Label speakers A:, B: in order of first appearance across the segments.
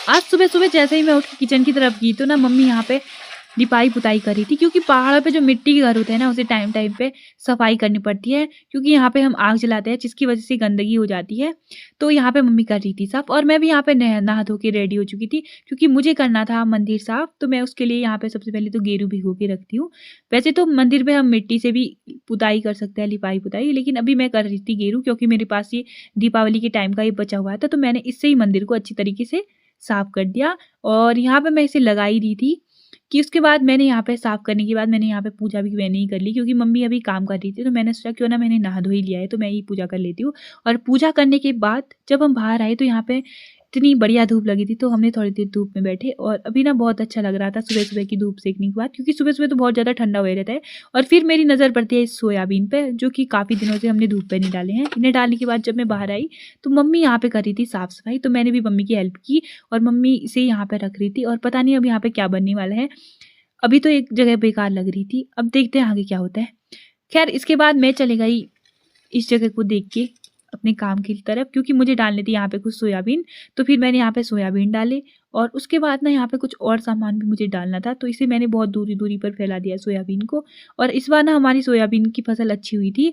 A: आज सुबह-सुबह जैसे ही मैं उठ के किचन की तरफ गई तो ना मम्मी यहाँ पे लिपाई-पुताई कर रही थी, क्योंकि पहाड़ों पे जो मिट्टी के घर होते हैं ना उसे टाइम-टाइम पे सफाई करनी पड़ती है, क्योंकि यहाँ पे हम आग जलाते हैं जिसकी वज़ह से गंदगी हो जाती है। तो यहाँ पे मम्मी कर रही थी साफ़ और मैं भी यहाँ पे नहा धो के रेडी हो चुकी थी, क्योंकि मुझे करना था मंदिर साफ़। तो मैं उसके लिए यहाँ पे सबसे पहले तो गेरू भिगो के रखती हूँ। वैसे तो मंदिर पे हम मिट्टी से भी पुताई कर सकते हैं, लिपाई-पुताई, लेकिन अभी मैं कर रही थी गेरू, क्योंकि मेरे पास ये दीपावली के टाइम का ही बचा हुआ था। तो मैंने इससे ही मंदिर को अच्छी तरीके से साफ़ कर दिया और यहाँ पे मैं इसे लगा ही रही थी कि उसके बाद मैंने यहाँ पे साफ़ करने के बाद मैंने यहाँ पे पूजा भी मैंने ही कर ली, क्योंकि मम्मी अभी काम कर रही थी। तो मैंने सोचा क्यों ना मैंने नहा धो ही लिया है तो मैं ही पूजा कर लेती हूँ। और पूजा करने के बाद जब हम बाहर आए तो यहाँ पे इतनी बढ़िया धूप लगी थी, तो हमने थोड़ी देर धूप में बैठे और अभी ना बहुत अच्छा लग रहा था सुबह-सुबह की धूप सेकने के बाद, क्योंकि सुबह-सुबह तो बहुत ज़्यादा ठंडा हो रहता है। और फिर मेरी नज़र पड़ती है इस सोयाबीन पे, जो कि काफ़ी दिनों से हमने धूप पे नहीं डाले हैं। इन्हें डालने के बाद जब मैं बाहर आई तो मम्मी यहाँ पे कर रही थी साफ-सफाई, तो मैंने भी मम्मी की हेल्प की और मम्मी इसे यहाँ पे रख रही थी और पता नहीं अब यहाँ पे क्या बनने वाला है। अभी तो एक जगह बेकार लग रही थी, अब देखते हैं आगे क्या होता है। ख़ैर इसके बाद मैं चली गई इस जगह को देख के अपने काम की तरफ, क्योंकि मुझे डालनी थी यहाँ पे कुछ सोयाबीन। तो फिर मैंने यहाँ पे सोयाबीन डाले और उसके बाद ना यहाँ पे कुछ और सामान भी मुझे डालना था, तो इसे मैंने बहुत दूरी-दूरी पर फैला दिया सोयाबीन को। और इस बार ना हमारी सोयाबीन की फसल अच्छी हुई थी।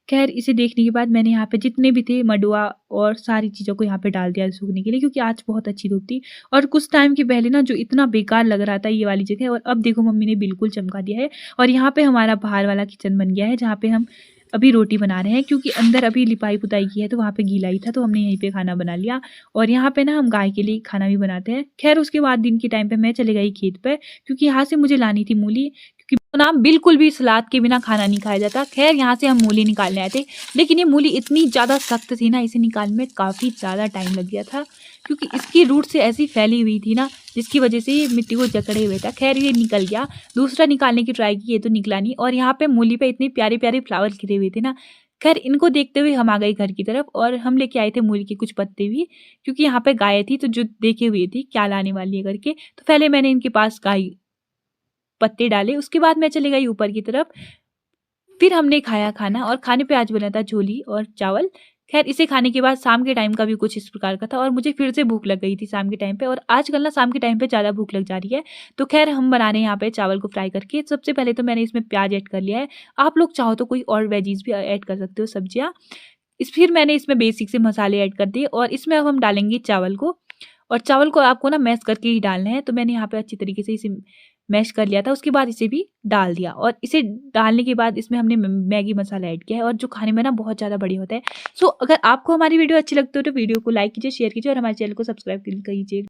A: ख़ैर इसे देखने के बाद मैंने यहाँ पे जितने भी थे मंडुआ और सारी चीज़ों को यहाँ पे डाल दिया सूखने के लिए, क्योंकि आज बहुत अच्छी धूप थी। और कुछ टाइम के पहले ना जो इतना बेकार लग रहा था ये वाली जगह, और अब देखो मम्मी ने बिल्कुल चमका दिया है। और यहाँ पे हमारा बाहर वाला किचन बन गया है, जहाँ पे हम अभी रोटी बना रहे हैं, क्योंकि अंदर अभी लिपाई-पुताई की है तो वहाँ पे गीला ही था, तो हमने यहीं पे खाना बना लिया। और यहाँ पे ना हम गाय के लिए खाना भी बनाते हैं। ख़ैर उसके बाद दिन के टाइम पे मैं चली गई खेत पे, क्योंकि यहाँ से मुझे लानी थी मूली, क्योंकि ना बिल्कुल भी सलाद के बिना खाना नहीं खाया जाता। ख़ैर यहाँ से हम मूली निकालने आए थे, लेकिन ये मूली इतनी ज़्यादा सख्त थी ना, इसे निकालने में काफ़ी ज़्यादा टाइम लग गया था, क्योंकि इसकी रूट से ऐसी फैली हुई थी ना, जिसकी वजह से ये मिट्टी को जकड़े हुए था। ख़ैर ये निकल गया, दूसरा निकालने की ट्राई की, ये तो निकला नहीं। और यहाँ पे मूली पे इतने प्यारे-प्यारे फ्लावर खिले हुए थे ना। ख़ैर इनको देखते हुए हम आ गए घर की तरफ और हम लेके आए थे मूली के कुछ पत्ते भी, क्योंकि यहाँ पे गाय थी तो जो देखे हुए थी क्या लाने वाली है करके। तो पहले मैंने इनके पास गाय पत्ते डाले, उसके बाद मैं चली गई ऊपर की तरफ। फिर हमने खाया खाना और खाने पे आज बना था छोली और चावल। ख़ैर इसे खाने के बाद शाम के टाइम का भी कुछ इस प्रकार का था और मुझे फिर से भूख लग गई थी शाम के टाइम पे, और आजकल ना शाम के टाइम पे ज़्यादा भूख लग जा रही है। तो ख़ैर हम बना रहे हैं यहाँ पे चावल को फ्राई करके। सबसे पहले तो मैंने इसमें प्याज़ ऐड कर लिया है। आप लोग चाहो तो कोई और वेजीज़ भी ऐड कर सकते हो, सब्जियाँ। फिर मैंने इसमें बेसिक से मसाले ऐड कर दिए और इसमें अब हम डालेंगे चावल को। और चावल को आपको ना मैश करके ही डालना है, तो मैंने यहाँ पे अच्छी तरीके से इसे मैश कर लिया था। उसके बाद इसे भी डाल दिया और इसे डालने के बाद इसमें हमने मैगी मसाला ऐड किया है, और जो खाने में ना बहुत ज़्यादा बढ़िया होता है। सो अगर आपको हमारी वीडियो अच्छी लगती हो तो वीडियो को लाइक कीजिए, शेयर कीजिए और हमारे चैनल को सब्सक्राइब कीजिए।